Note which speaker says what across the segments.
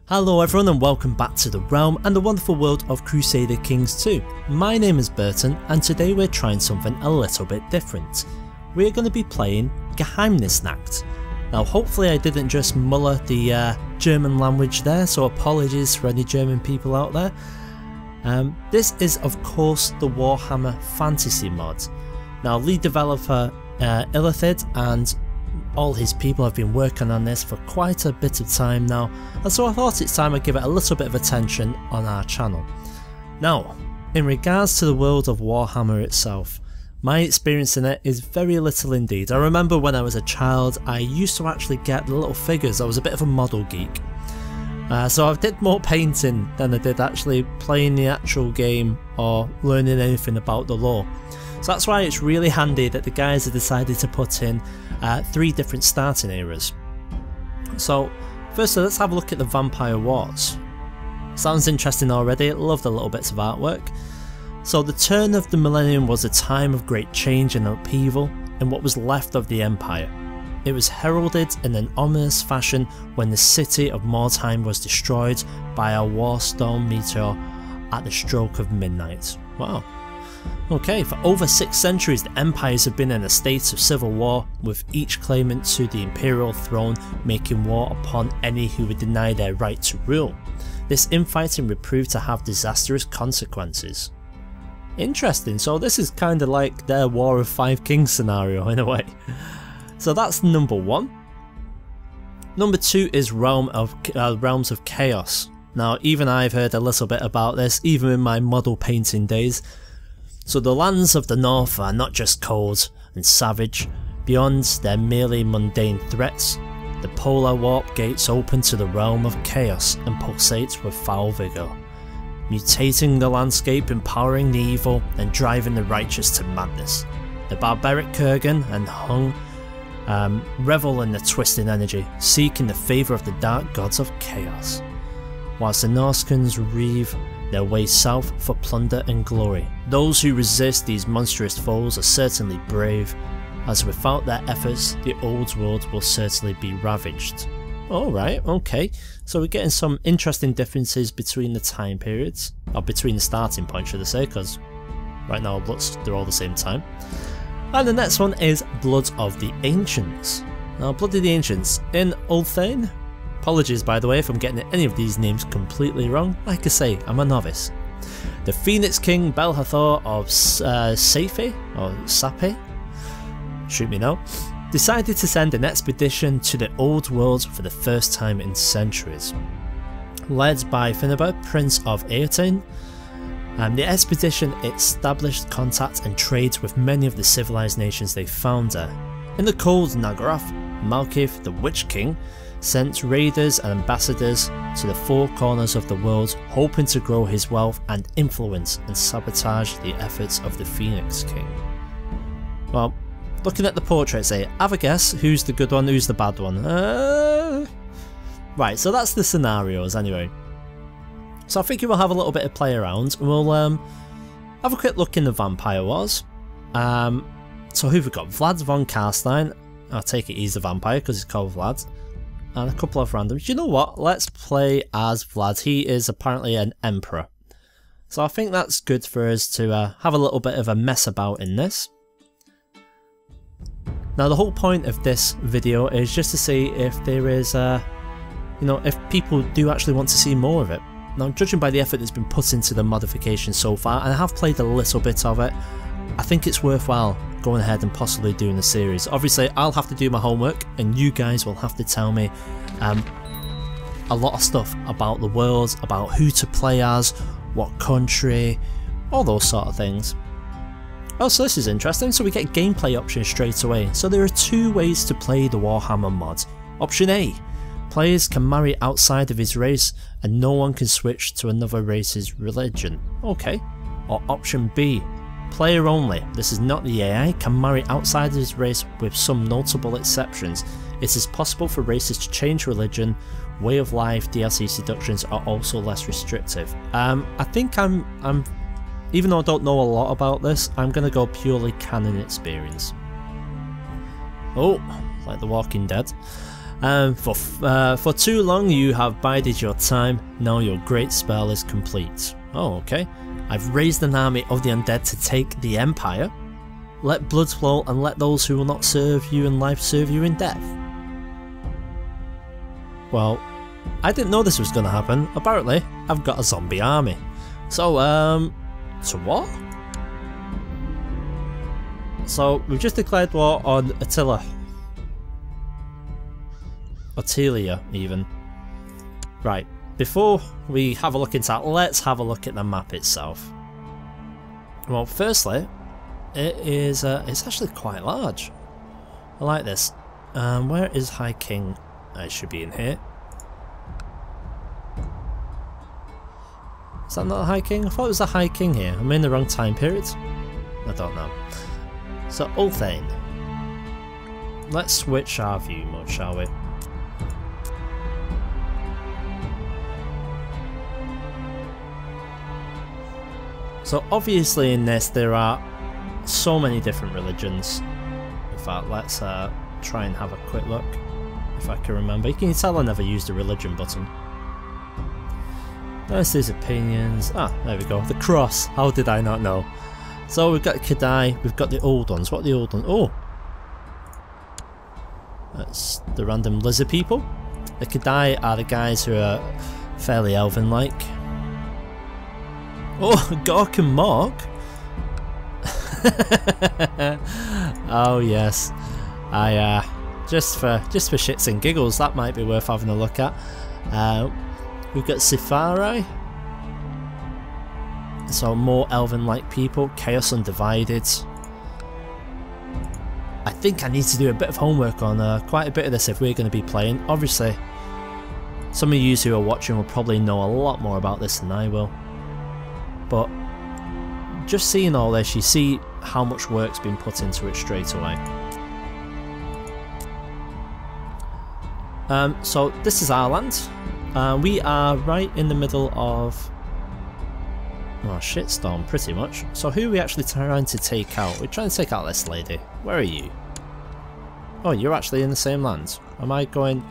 Speaker 1: Hello everyone and welcome back to the realm and the wonderful world of Crusader Kings 2. My name is Burton and today we're trying something a little bit different. We're going to be playing Geheimnisnacht. Now hopefully I didn't just muller the German language there, so apologies for any German people out there. This is of course the Warhammer Fantasy mod. Now lead developer Illithid and all his people have been working on this for quite a bit of time now, and so I thought it's time I give it a little bit of attention on our channel. Now, in regards to the world of Warhammer itself, my experience in it is very little indeed. I remember when I was a child I used to actually get the little figures. I was a bit of a model geek. So I did more painting than I did actually playing the actual game or learning anything about the lore. So that's why it's really handy that the guys have decided to put in 3 different starting eras. So firstly let's have a look at the Vampire Wars. Sounds interesting already, love the little bits of artwork. So the turn of the millennium was a time of great change and upheaval in what was left of the Empire. It was heralded in an ominous fashion when the city of Mordheim was destroyed by a warstorm meteor at the stroke of midnight. Wow. Okay, for over 6 centuries the empires have been in a state of civil war, with each claimant to the imperial throne making war upon any who would deny their right to rule. This infighting would prove to have disastrous consequences. Interesting, so this is kind of like their War of 5 Kings scenario in a way. So that's number 1. Number 2 is Realms of Chaos. Now even I've heard a little bit about this, even in my model painting days. So the lands of the north are not just cold and savage. Beyond their merely mundane threats, the polar warp gates open to the realm of chaos and pulsate with foul vigour, mutating the landscape, empowering the evil and driving the righteous to madness. The barbaric Kurgan and Hung revel in the twisting energy, seeking the favour of the dark gods of chaos, whilst the Norskans reave their way south for plunder and glory. Those who resist these monstrous foes are certainly brave, as without their efforts the old world will certainly be ravaged. Alright, okay, so we're getting some interesting differences between the time periods, or between the starting point should I say, because right now it looks they're all the same time. And the next one is Blood of the Ancients. Now Blood of the Ancients in Ulthane. Apologies by the way if I'm getting any of these names completely wrong, like I say, I'm a novice. The Phoenix King Belhathor of Safe, or Sape, shoot me now, decided to send an expedition to the old world for the first time in centuries. Led by Finneber, Prince of Eotane, the expedition established contact and trade with many of the civilized nations they found there. In the cold Nagarath, Malkith, the Witch King, sent raiders and ambassadors to the 4 corners of the world, hoping to grow his wealth and influence and sabotage the efforts of the Phoenix King. Well, looking at the portraits here, have a guess who's the good one, who's the bad one? Right, so that's the scenarios anyway. So I think we'll have a little bit of play around and we'll have a quick look in the Vampire Wars. So who've we got? Vlad von Karstein. I'll take it he's the vampire because he's called Vlad. And a couple of randoms. You know what? Let's play as Vlad. He is apparently an emperor. So I think that's good for us to have a little bit of a mess about in this. Now the whole point of this video is just to see if there is, you know, if people do actually want to see more of it. Now judging by the effort that's been put into the modification so far, and I have played a little bit of it, I think it's worthwhile going ahead and possibly doing the series. Obviously I'll have to do my homework and you guys will have to tell me a lot of stuff about the world, about who to play as, what country, all those sort of things. Oh, so this is interesting, so we get gameplay options straight away. So there are 2 ways to play the Warhammer mod. Option A, players can marry outside of his race and no one can switch to another race's religion. Okay. Or option B, player only, this is not the AI, can marry outside of his race with some notable exceptions. It is possible for races to change religion, way of life, DLC seductions are also less restrictive. I think I'm even though I don't know a lot about this, I'm going to go purely canon experience. Oh, like The Walking Dead. For too long you have bided your time, now your great spell is complete. Oh, okay. I've raised an army of the undead to take the Empire. Let blood flow and let those who will not serve you in life serve you in death. Well, I didn't know this was going to happen. Apparently, I've got a zombie army. So what? So, we've just declared war on Attila. Attilia, even. Right, before we have a look into that, let's have a look at the map itself. Well, firstly, it is it's actually quite large. I like this. Where is High King? It should be in here. Is that not a High King? I thought it was a High King here. I'm in the wrong time period. I don't know. So, Ulthane. Let's switch our view mode, shall we? So obviously in this there are so many different religions. In fact, let's try and have a quick look if I can remember. You can tell I never used the religion button. There's these opinions. Ah, there we go. The cross. How did I not know? So we've got Kadai, we've got the old ones. What are the old ones? Oh! That's the random lizard people. The Kadai are the guys who are fairly elven-like. Oh, Gork and Mork! Oh yes. Just for shits and giggles, that might be worth having a look at. We've got Sifari. So more elven-like people. Chaos Undivided. I think I need to do a bit of homework on quite a bit of this if we're going to be playing. Obviously, some of you who are watching will probably know a lot more about this than I will. But just seeing all this, you see how much work's been put into it straight away. So this is our land. We are right in the middle of a shitstorm, pretty much. So who are we actually trying to take out? We're trying to take out this lady. Where are you? Oh, you're actually in the same land. Am I going?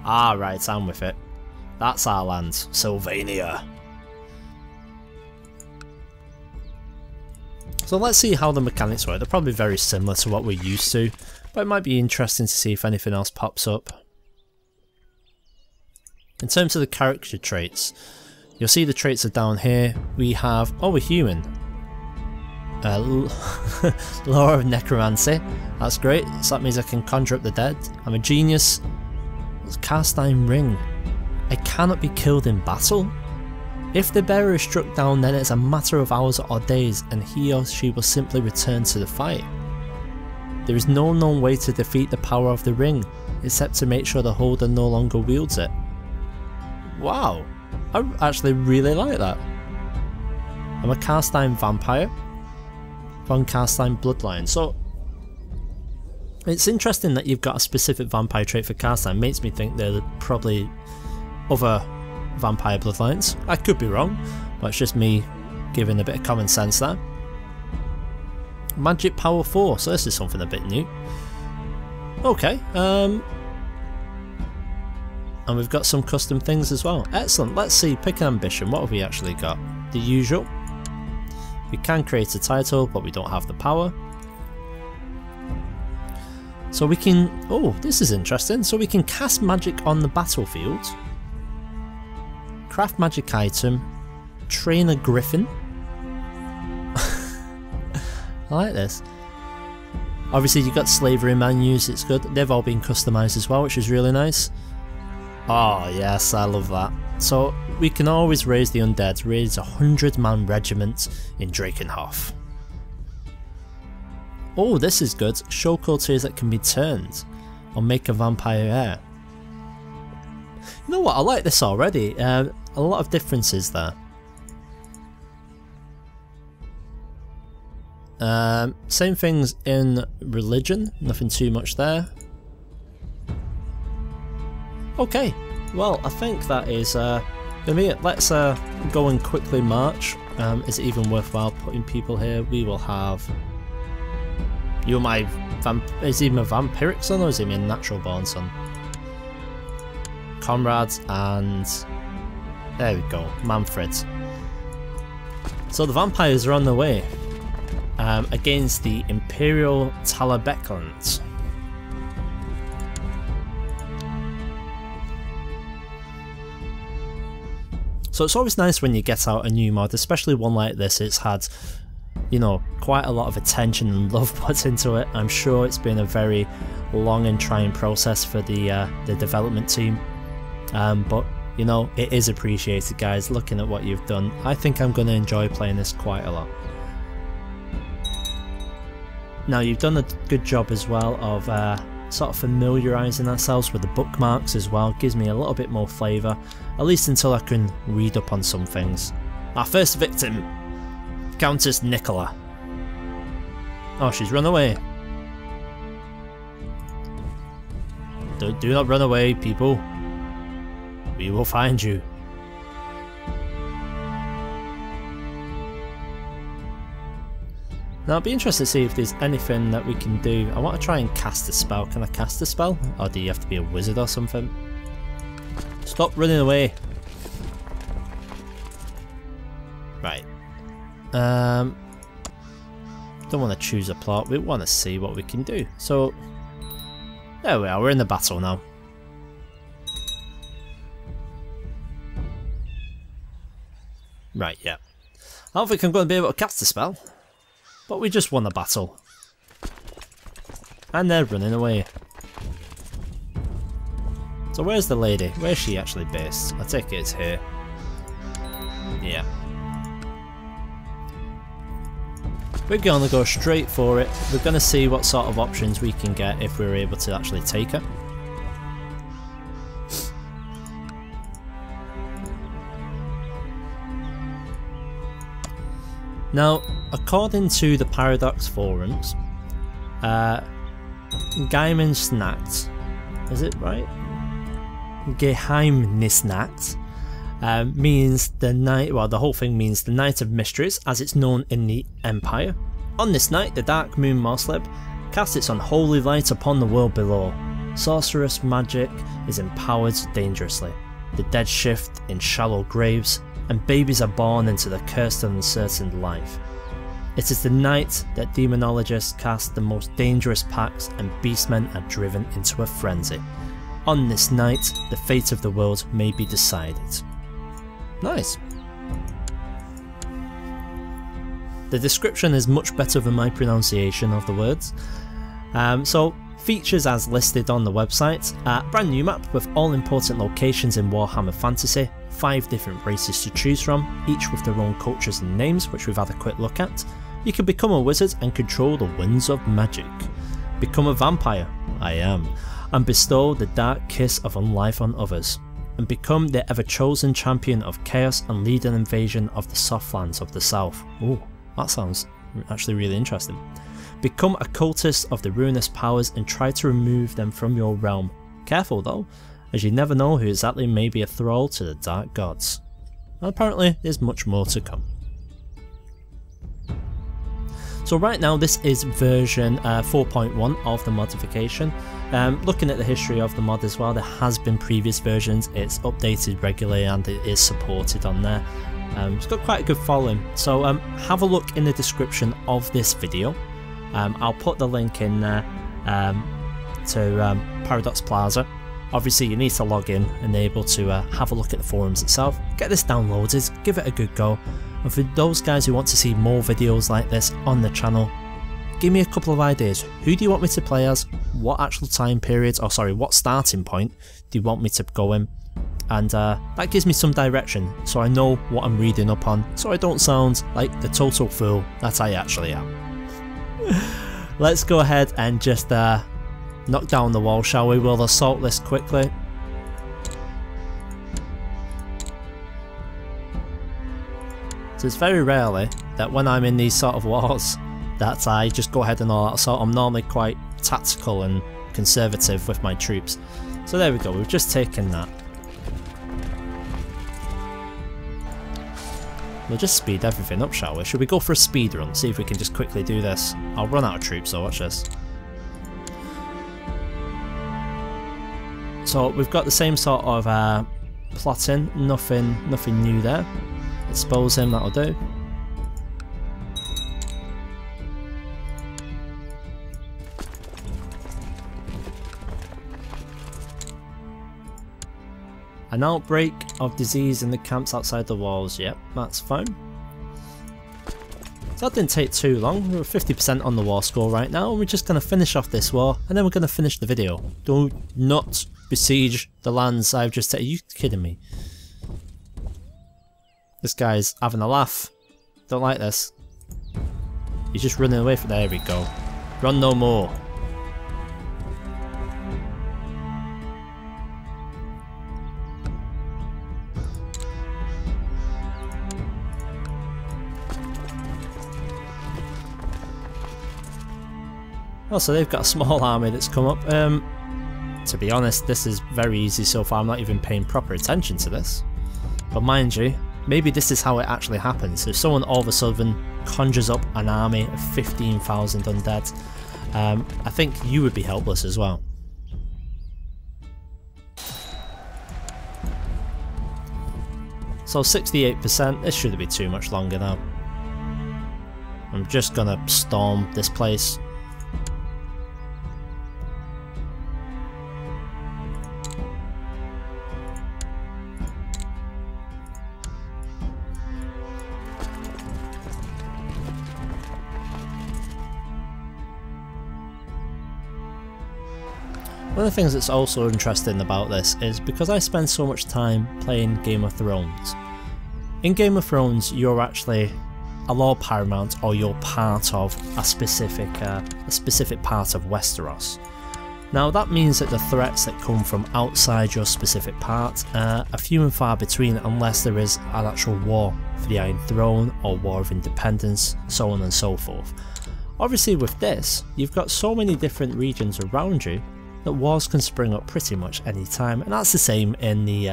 Speaker 1: Ah, right, I'm with it. That's our land, Sylvania. So let's see how the mechanics work. They're probably very similar to what we're used to, but it might be interesting to see if anything else pops up. In terms of the character traits, you'll see the traits are down here. We have, oh, we're human. Law of Necromancy, that's great, so that means I can conjure up the dead. I'm a genius. It's Cast Iron Ring. I cannot be killed in battle. If the bearer is struck down, then it's a matter of hours or days and he or she will simply return to the fight. There is no known way to defeat the power of the ring, except to make sure the holder no longer wields it. Wow, I actually really like that. I'm a cast iron vampire from cast iron bloodline, so it's interesting that you've got a specific vampire trait for cast iron. Makes me think there are probably other vampire bloodlines. I could be wrong, but it's just me giving a bit of common sense there. Magic power 4, so this is something a bit new. Okay, and we've got some custom things as well. Excellent, let's see, pick an ambition. What have we actually got? The usual. We can create a title, but we don't have the power. So we can, oh, this is interesting. So we can cast magic on the battlefield. Craft magic item. Train a griffin. I like this. Obviously you've got slavery menus, it's good. They've all been customised as well, which is really nice. Oh yes, I love that. So we can always raise the undead, raise a 100-man regiment in Drakenhof. Oh, this is good. Show courtiers that can be turned or make a vampire heir. You know what, I like this already. A lot of differences there. Same things in religion, nothing too much there. Okay, well I think that is gonna be it. Let's go and quickly march. Is it even worthwhile putting people here? We will have... You're my is he my vampiric son or is he my natural born son? comrades, and there we go, Manfred. So the vampires are on their way against the Imperial Talabecans. So it's always nice when you get out a new mod, especially one like this. It's had, you know, quite a lot of attention and love put into it. I'm sure it's been a very long and trying process for the development team, but you know, it is appreciated, guys. Looking at what you've done, I think I'm going to enjoy playing this quite a lot. Now, you've done a good job as well of sort of familiarising ourselves with the bookmarks as well. Gives me a little bit more flavour, at least until I can read up on some things. Our first victim, Countess Nicola. Oh, she's run away. Do not run away, people. We will find you. Now, I'd be interested to see if there's anything that we can do. I want to try and cast a spell. Can I cast a spell? Or do you have to be a wizard or something? Stop running away. Right. Don't want to choose a plot. We want to see what we can do. So, there we are. We're in the battle now. Right, yeah. I don't think I'm going to be able to cast a spell. But we just won the battle. And they're running away. So where's the lady? Where's she actually based? I take it it's here. Yeah. We're going to go straight for it. We're going to see what sort of options we can get if we're able to actually take her. Now, according to the Paradox forums, Geheimnisnacht, is it right? Geheimnisnacht means the night, well, the whole thing means the Night of Mysteries, as it's known in the Empire. On this night, the Dark Moon Mosleb casts its unholy light upon the world below. Sorcerous magic is empowered dangerously. The dead shift in shallow graves, and babies are born into the cursed and uncertain life. It is the night that demonologists cast the most dangerous pacts and beastmen are driven into a frenzy. On this night, the fate of the world may be decided. Nice. The description is much better than my pronunciation of the words. So, features as listed on the website, a brand new map with all important locations in Warhammer Fantasy, 5 different races to choose from, each with their own cultures and names, which we've had a quick look at. You can become a wizard and control the winds of magic. Become a vampire, I am, and bestow the dark kiss of unlife on others. And become the ever-chosen champion of chaos and lead an invasion of the soft lands of the south. Ooh, that sounds actually really interesting. Become a cultist of the ruinous powers and try to remove them from your realm. Careful though, as you never know who exactly may be a thrall to the dark gods. And apparently there's much more to come. So right now this is version 4.1 of the modification. Looking at the history of the mod as well, there has been previous versions, it's updated regularly and it is supported on there. It's got quite a good following, so have a look in the description of this video. I'll put the link in there to Paradox Plaza. Obviously you need to log in and able to have a look at the forums itself, get this downloaded, give it a good go, and for those guys who want to see more videos like this on the channel, give me a couple of ideas. Who do you want me to play as? What actual time periods, or sorry, what starting point do you want me to go in? And that gives me some direction, so I know what I'm reading up on, so I don't sound like the total fool that I actually am. Let's go ahead and just knock down the wall, shall we? We'll assault this quickly. So it's very rarely that when I'm in these sort of wars that I just go ahead and all assault. I'm normally quite tactical and conservative with my troops. So there we go, we've just taken that. We'll just speed everything up, shall we? Should we go for a speed run? See if we can just quickly do this. I'll run out of troops, so watch this. So we've got the same sort of plotting, nothing new there. Expose him, that'll do. An outbreak of disease in the camps outside the walls. Yep, that's fine. So that didn't take too long. We're 50% on the war score right now, and we're just going to finish off this war, and then we're going to finish the video. Do not besiege the lands I've just taken. Are you kidding me? This guy's having a laugh. Don't like this. He's just running away from there. We go. Run no more. Oh, so they've got a small army that's come up. To be honest, this is very easy so far. I'm not even paying proper attention to this. But mind you, maybe this is how it actually happens. If someone all of a sudden conjures up an army of 15,000 undead, I think you would be helpless as well. So 68%, this shouldn't be too much longer now. I'm just gonna storm this place. One of the things that's also interesting about this is because I spend so much time playing Game of Thrones. In Game of Thrones, you're actually a Lord Paramount, or you're part of a specific part of Westeros. Now that means that the threats that come from outside your specific part are few and far between, unless there is an actual war for the Iron Throne or War of Independence, so on and so forth. Obviously with this, you've got so many different regions around you that wars can spring up pretty much any time, and that's the same in the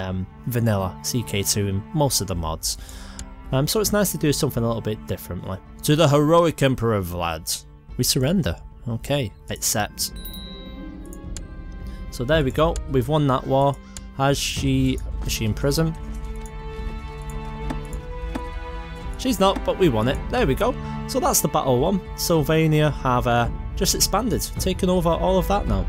Speaker 1: vanilla CK2 and most of the mods. So it's nice to do something a little bit differently. To the heroic Emperor Vlad, we surrender. Okay, accept. So there we go, we've won that war. Is she in prison? She's not, but we won it. There we go. So that's the battle won. Sylvania have just expanded, taken over all of that now.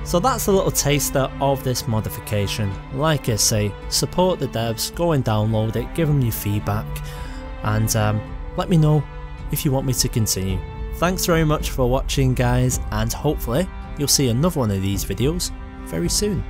Speaker 1: So that's a little taster of this modification. Like I say, support the devs, go and download it, give them your feedback, and let me know if you want me to continue. Thanks very much for watching guys, and hopefully you'll see another one of these videos very soon.